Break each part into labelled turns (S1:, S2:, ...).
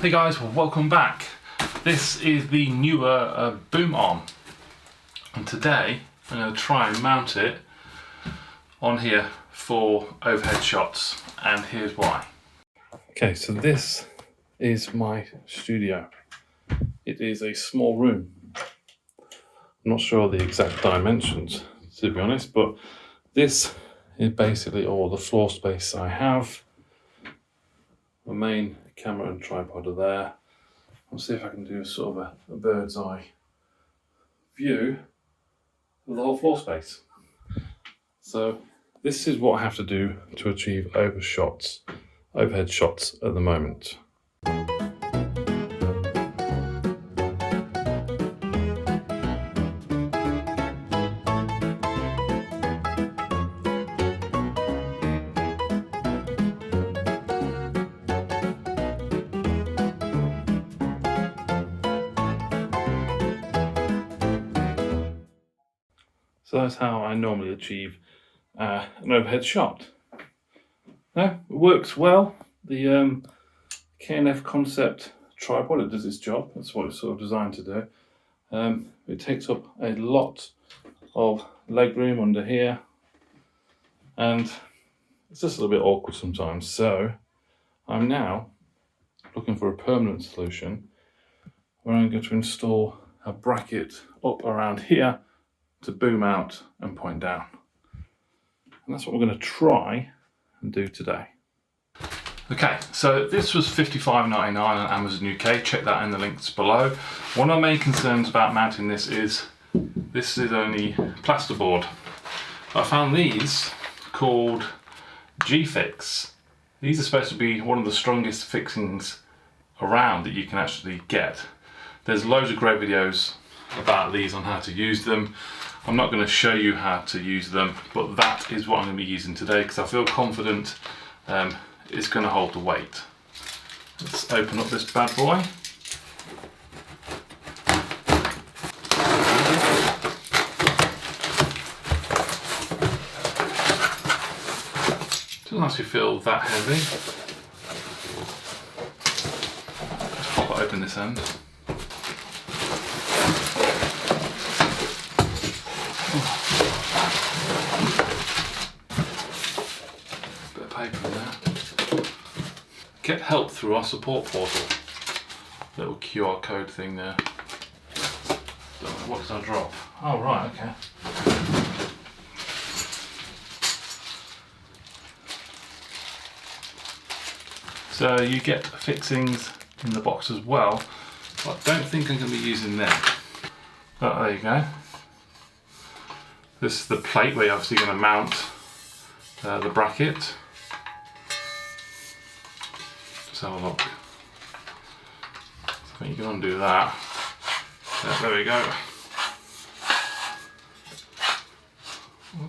S1: Hey guys, well, welcome back. This is the Neewer boom arm, and today I'm going to try and mount it on here for overhead shots, and here's why. Okay, so this is my studio. It is a small room. I'm not sure the exact dimensions, to be honest, but this is basically all the floor space I have. My main camera and tripod are there. I'll see if I can do sort of a bird's eye view of the whole floor space. So this is what I have to do to achieve overhead shots at the moment. So that's how I normally achieve an overhead shot. Now, it works well. The K&F Concept tripod, it does its job. That's what it's sort of designed to do. It takes up a lot of leg room under here, and it's just a little bit awkward sometimes. So I'm now looking for a permanent solution where I'm going to install a bracket up around here to boom out and point down. And that's what we're going to try and do today. Okay, so this was $55.99 on Amazon UK. Check that in the links below. One of my main concerns about mounting this is only plasterboard. I found these called Geefix. These are supposed to be one of the strongest fixings around that you can actually get. There's loads of great videos about these on how to use them. I'm not going to show you how to use them, but that is what I'm going to be using today because I feel confident it's going to hold the weight. Let's open up this bad boy. Doesn't actually feel that heavy. Let's pop it open this end. Bit of paper in there. Get help through our support portal. Little QR code thing there. What does that drop? Oh right, okay. So you get fixings in the box as well, but I don't think I'm going to be using them. But there you go. This is the plate where you're obviously going to mount the bracket. Just have a look. I think you can undo that. Yeah, there we go.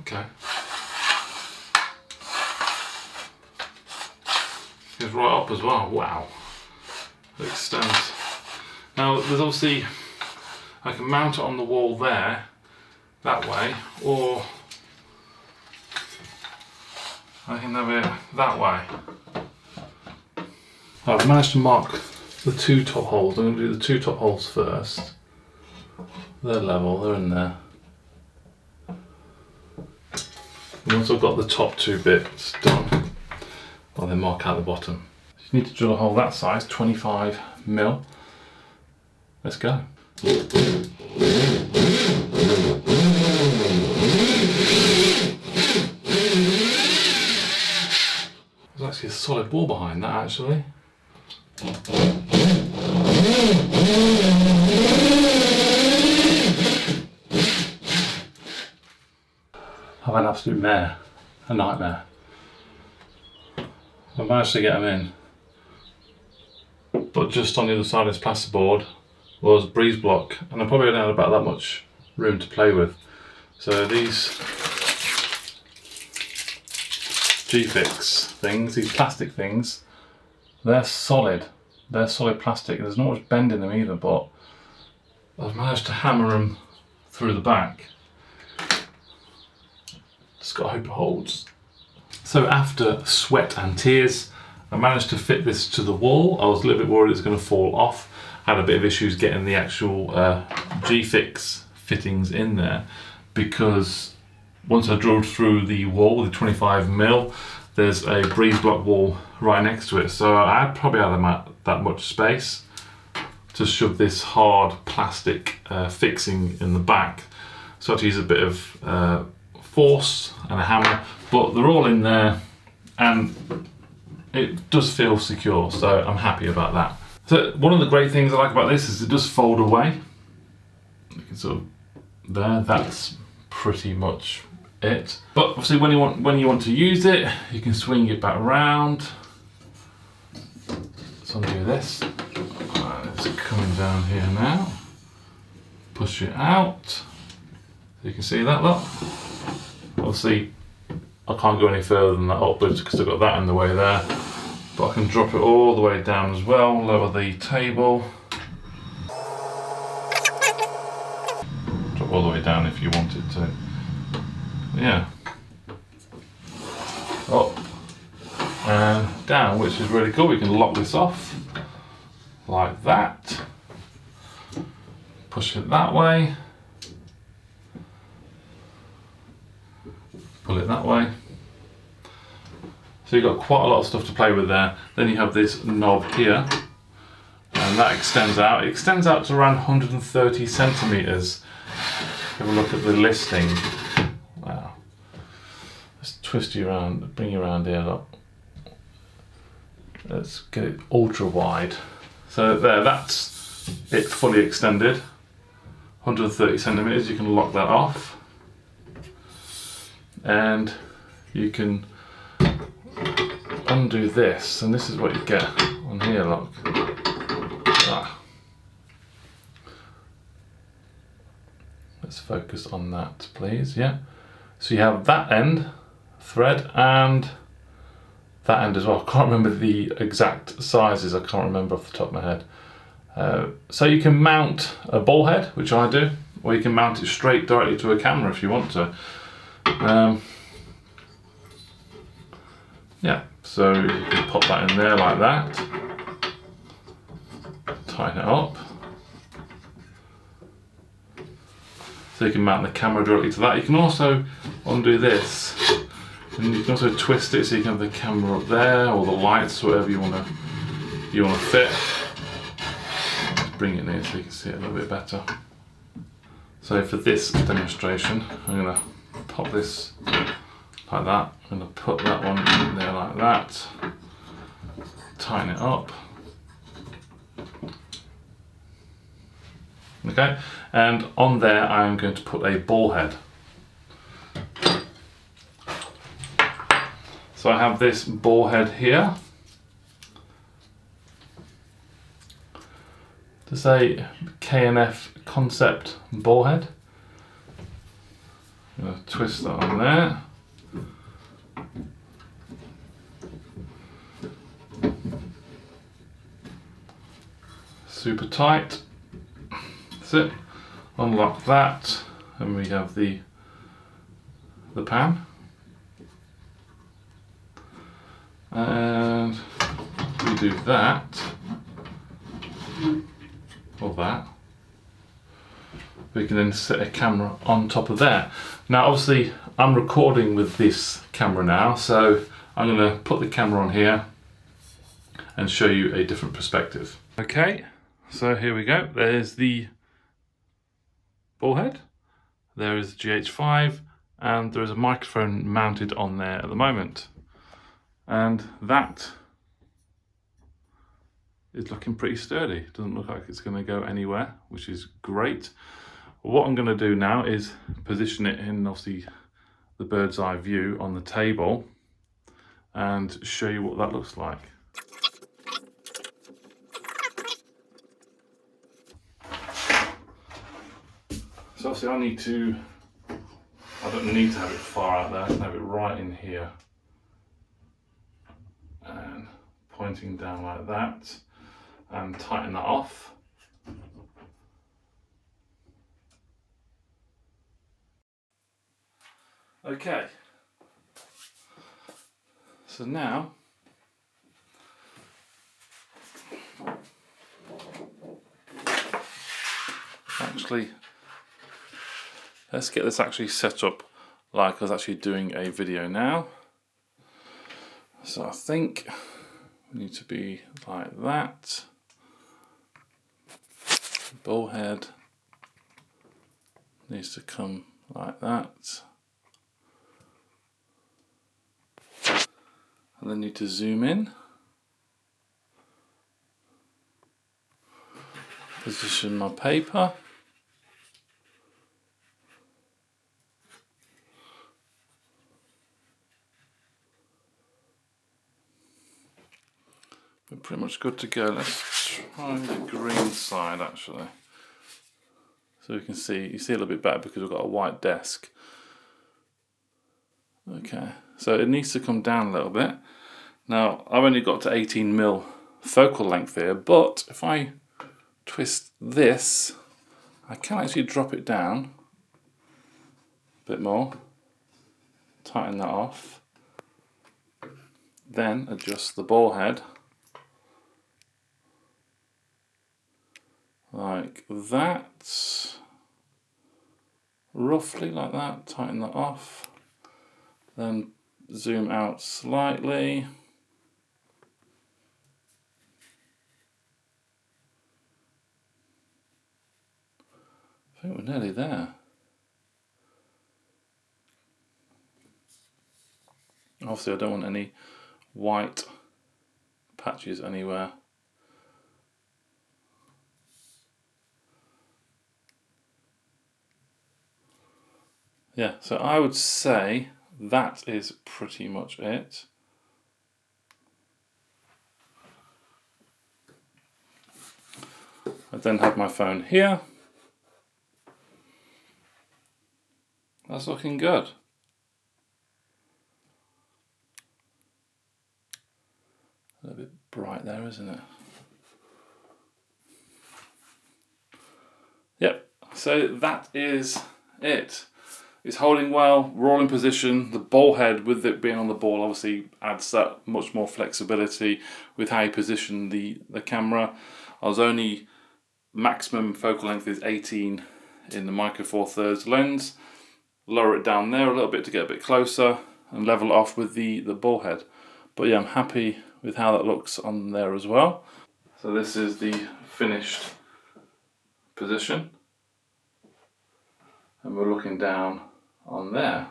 S1: Okay. Goes right up as well. Wow. It extends. Now there's obviously, I can mount it on the wall there, that way, or I can have it that way. I've managed to mark the two top holes. I'm going to do the two top holes first. They're level, they're in there. And once I've got the top two bits done, I'll then mark out the bottom. You need to drill a hole that size, 25mm. Let's go. There's actually a solid wall behind that actually. I've had an absolute mare, a nightmare. I managed to get them in, but just on the other side of this plasterboard was breeze block, and I probably only had about that much room to play with. So these Geefix things, these plastic things, they're solid. They're solid plastic. There's not much bend in them either, but I've managed to hammer them through the back. Just got to hope it holds. So after sweat and tears, I managed to fit this to the wall. I was a little bit worried it was going to fall off. I had a bit of issues getting the actual Geefix fittings in there, because once I drilled through the wall with the 25mm, there's a breeze block wall right next to it. So I probably had that much space to shove this hard plastic fixing in the back. So I had to use a bit of force and a hammer, but they're all in there and it does feel secure, so I'm happy about that. So one of the great things I like about this is it does fold away. You can sort of, that's pretty much it. But obviously when you want to use it, you can swing it back around. Let's undo this. It's coming down here now. Push it out. So you can see that, look. Obviously I can't go any further than that upwards because I've got that in the way there. But I can drop it all the way down as well, lower the table. Drop all the way down if you wanted to. Yeah. Up and down, which is really cool. We can lock this off like that. Push it that way. Pull it that way. So you've got quite a lot of stuff to play with there. Then you have this knob here, and that extends out. It extends out to around 130 centimeters. Have a look at the listing. Wow. Let's twist you around, bring you around here, look. Let's get it ultra wide. So there, that's it fully extended. 130 centimeters, you can lock that off. And you can undo this, and this is what you get on here, look. Ah. Let's focus on that, please, yeah. So you have that end thread and that end as well. I can't remember the exact sizes, I can't remember off the top of my head. So you can mount a ball head, which I do, or you can mount it straight directly to a camera if you want to. Yeah, so you can pop that in there like that, tighten it up. So you can mount the camera directly to that. You can also undo this, and you can also twist it so you can have the camera up there, or the lights, whatever you want to fit. Just bring it near so you can see it a little bit better. So for this demonstration, I'm going to pop this like that. I'm going to put that one in there like that, tighten it up. Okay, and on there I'm going to put a ball head. So I have this ball head here. To say K&F Concept ball head. I'm going to twist that on there. Super tight. That's it. Unlock that, and we have the pan. And we do that, or that. We can then set a camera on top of there. Now obviously I'm recording with this camera now, so I'm going to put the camera on here and show you a different perspective. Okay, so here we go. There's the ball head, there is the GH5, and there is a microphone mounted on there at the moment. And that is looking pretty sturdy. Doesn't look like it's going to go anywhere, which is great. What I'm going to do now is position it in obviously the bird's eye view on the table and show you what that looks like. So obviously I don't need to have it far out there, I can have it right in here. And pointing down like that, and tighten that off. Okay, so now get this actually set up like I was actually doing a video now. So I think we need to be like that. Ball head needs to come like that. And then need to zoom in. Position my paper. We're pretty much good to go. Let's try the green side actually. So we can see, you see a little bit better because we've got a white desk. Okay, so it needs to come down a little bit. Now, I've only got to 18mm focal length here, but if I twist this, I can actually drop it down a bit more, tighten that off, then adjust the ball head like that, roughly like that, tighten that off, then zoom out slightly. I think we're nearly there. Obviously I don't want any white patches anywhere. Yeah, so I would say that is pretty much it. I then have my phone here. That's looking good. A little bit bright there, isn't it? Yep, so that is it. It's holding well, rolling position. The ball head, with it being on the ball, obviously adds that much more flexibility with how you position the camera. I was only, maximum focal length is 18 in the micro four thirds lens. Lower it down there a little bit to get a bit closer and level it off with the ball head. But yeah, I'm happy with how that looks on there as well. So this is the finished position. And we're looking down on there.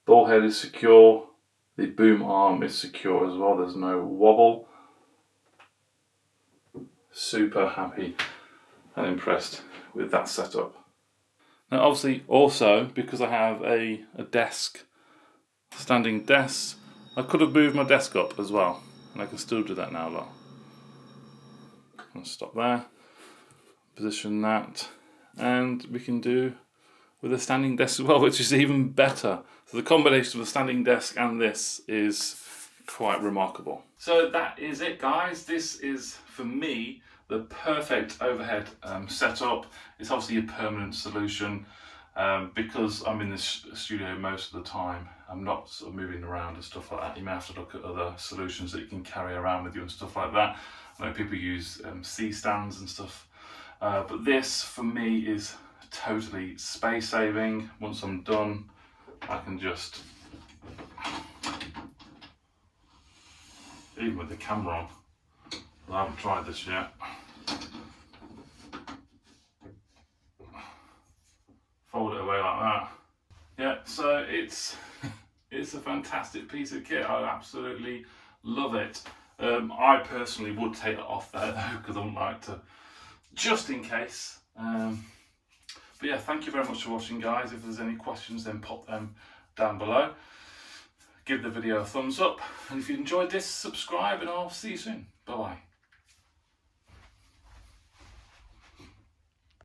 S1: Ball head is secure, the boom arm is secure as well, there's no wobble. Super happy and impressed with that setup. Now obviously also, because I have a desk, standing desk, I could have moved my desk up as well, and I can still do that now. Look. I'll stop there, position that, and we can do with a standing desk as well, which is even better. So the combination of the standing desk and this is quite remarkable. So that is it, guys. This is, for me, the perfect overhead setup. It's obviously a permanent solution because I'm in this studio most of the time. I'm not sort of moving around and stuff like that. You may have to look at other solutions that you can carry around with you and stuff like that. I know people use C-stands and stuff, but this for me is totally space saving. Once I'm done, I can just, even with the camera on, I haven't tried this yet, fold it away like that. Yeah, so it's a fantastic piece of kit. I absolutely love it. I personally would take it off there though, because I wouldn't like to, just in case. But yeah, thank you very much for watching, guys. If there's any questions, then pop them down below. Give the video a thumbs up, and if you enjoyed this, subscribe, and I'll see you soon. Bye bye.